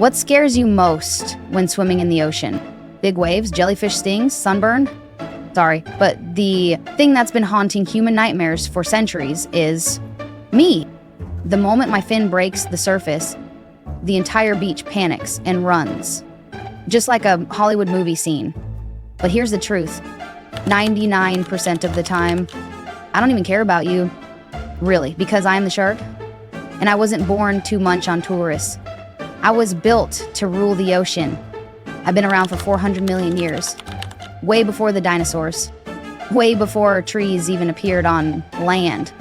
What scares you most when swimming in the ocean? Big waves, jellyfish stings, sunburn? Sorry, but the thing that's been haunting human nightmares for centuries is me. The moment my fin breaks the surface, the entire beach panics and runs, just like a Hollywood movie scene. But here's the truth. 99% of the time, I don't even care about you. Really, because I am the shark. And I wasn't born to munch on tourists. I was built to rule the ocean. I've been around for 400 million years. Way before the dinosaurs. Way before trees even appeared on land.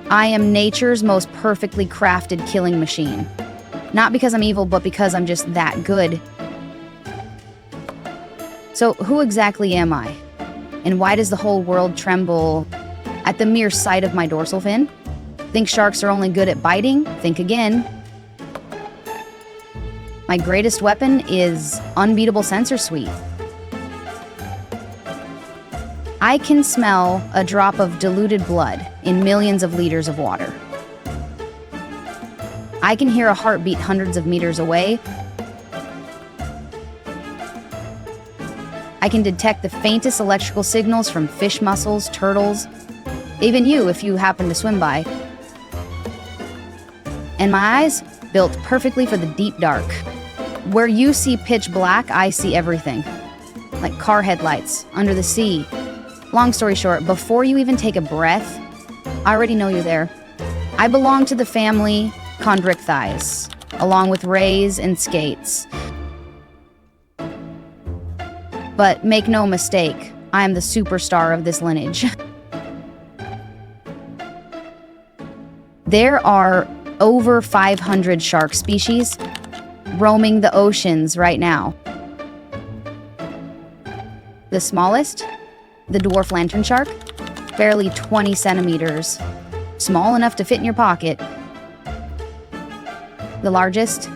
I am nature's most perfectly crafted killing machine. Not because I'm evil, but because I'm just that good. So who exactly am I? And why does the whole world tremble at the mere sight of my dorsal fin? Think sharks are only good at biting? Think again. My greatest weapon is unbeatable sensor suite. I can smell a drop of diluted blood in millions of liters of water. I can hear a heartbeat hundreds of meters away. I can detect the faintest electrical signals from fish mussels, turtles, even you if you happen to swim by. And my eyes, built perfectly for the deep dark. Where you see pitch black, I see everything. Like car headlights, under the sea. Long story short, before you even take a breath, I already know you're there. I belong to the family Chondrichthyes, along with rays and skates. But make no mistake, I am the superstar of this lineage. There are over 500 shark species roaming the oceans right now. The smallest, the dwarf lantern shark, barely 20 centimeters, small enough to fit in your pocket. The largest,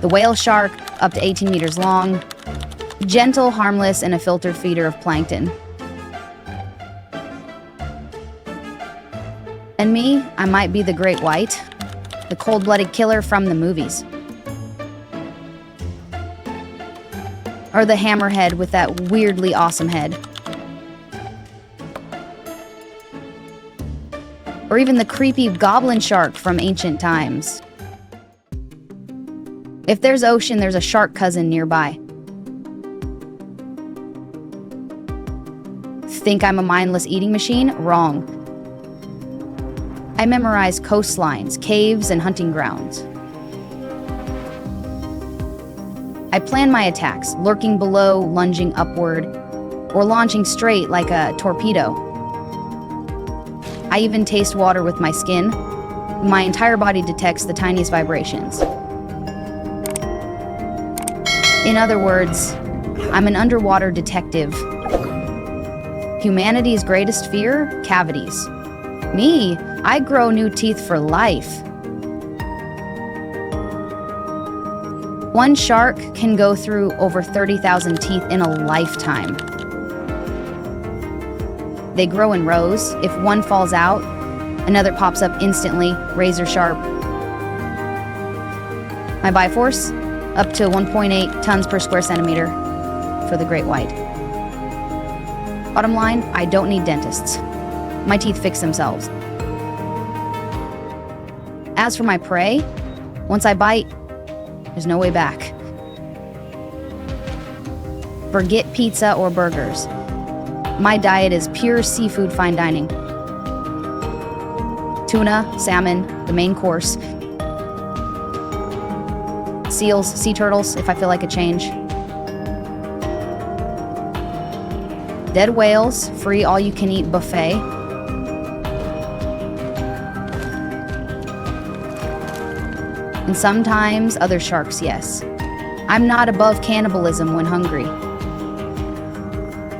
the whale shark, up to 18 meters long, gentle, harmless, and a filtered feeder of plankton. And me, I might be the great white, the cold-blooded killer from the movies. Or the hammerhead with that weirdly awesome head. Or even the creepy goblin shark from ancient times. If there's ocean, there's a shark cousin nearby. Think I'm a mindless eating machine? Wrong. I memorize coastlines, caves, and hunting grounds. I plan my attacks, lurking below, lunging upward, or launching straight like a torpedo. I even taste water with my skin. My entire body detects the tiniest vibrations. In other words, I'm an underwater detective. Humanity's greatest fear? Cavities. Me, I grow new teeth for life. One shark can go through over 30,000 teeth in a lifetime. They grow in rows. If one falls out, another pops up instantly, razor sharp. My Biforce, up to 1.8 tons per square centimeter for the great white. Bottom line, I don't need dentists. My teeth fix themselves. As for my prey, once I bite, there's no way back. Forget pizza or burgers. My diet is pure seafood fine dining. Tuna, salmon, the main course. Seals, sea turtles, if I feel like a change. Dead whales, free all-you-can-eat buffet. And sometimes other sharks, yes. I'm not above cannibalism when hungry.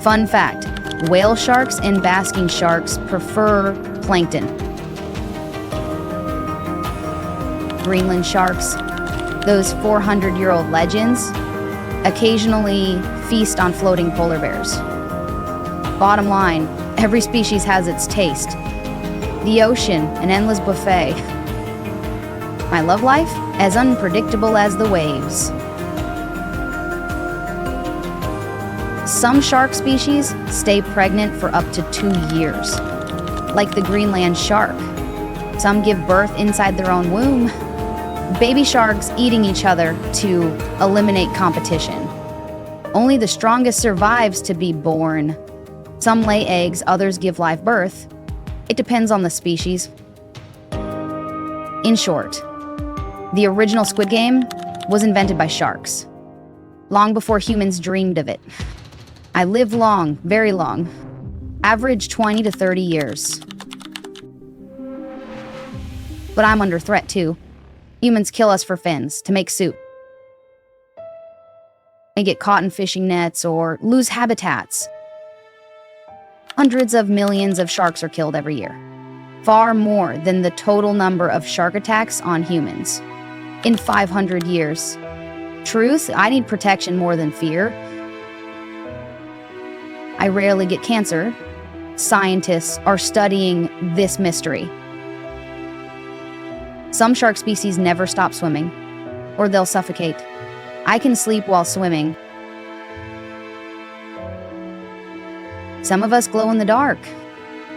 Fun fact, whale sharks and basking sharks prefer plankton. Greenland sharks, those 400-year-old legends, occasionally feast on floating polar bears. Bottom line, every species has its taste. The ocean, an endless buffet. My love life? as unpredictable as the waves. Some shark species stay pregnant for up to 2 years, like the Greenland shark. Some give birth inside their own womb. Baby sharks eating each other to eliminate competition. Only the strongest survives to be born. Some lay eggs, others give live birth. It depends on the species. In short, the original Squid Game was invented by sharks, long before humans dreamed of it. I live long, very long, average 20 to 30 years. But I'm under threat too. Humans kill us for fins, to make soup. They get caught in fishing nets or lose habitats. Hundreds of millions of sharks are killed every year, far more than the total number of shark attacks on humans in 500 years. Truth, I need protection more than fear. I rarely get cancer. Scientists are studying this mystery. Some shark species never stop swimming, or they'll suffocate. I can sleep while swimming. Some of us glow in the dark.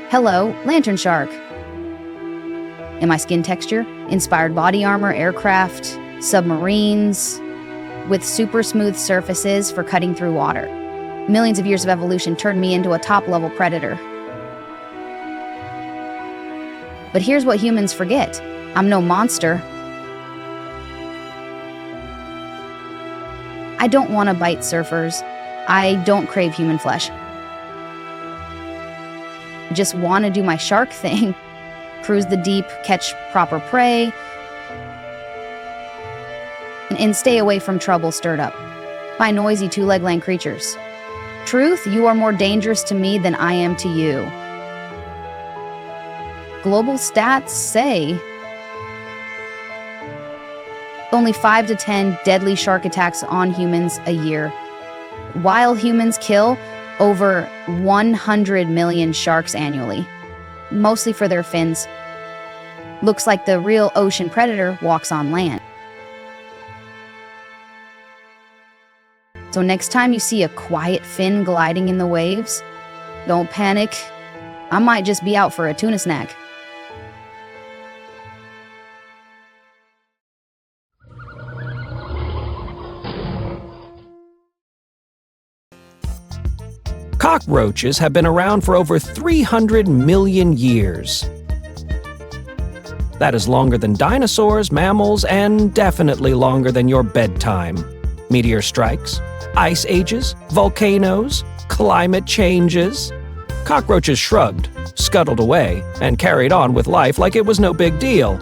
Hello, lantern shark. And my skin texture, inspired body armor, aircraft, submarines, with super smooth surfaces for cutting through water. Millions of years of evolution turned me into a top-level predator. But here's what humans forget. I'm no monster. I don't want to bite surfers. I don't crave human flesh. I just want to do my shark thing. Cruise the deep, catch proper prey, and stay away from trouble stirred up by noisy two-legged land creatures. Truth, you are more dangerous to me than I am to you. Global stats say only 5 to 10 deadly shark attacks on humans a year, while humans kill over 100 million sharks annually, mostly for their fins. Looks like the real ocean predator walks on land. So next time you see a quiet fin gliding in the waves, don't panic. I might just be out for a tuna snack. Cockroaches have been around for over 300 million years. That is longer than dinosaurs, mammals, and definitely longer than your bedtime. Meteor strikes, ice ages, volcanoes, climate changes. Cockroaches shrugged, scuttled away, and carried on with life like it was no big deal.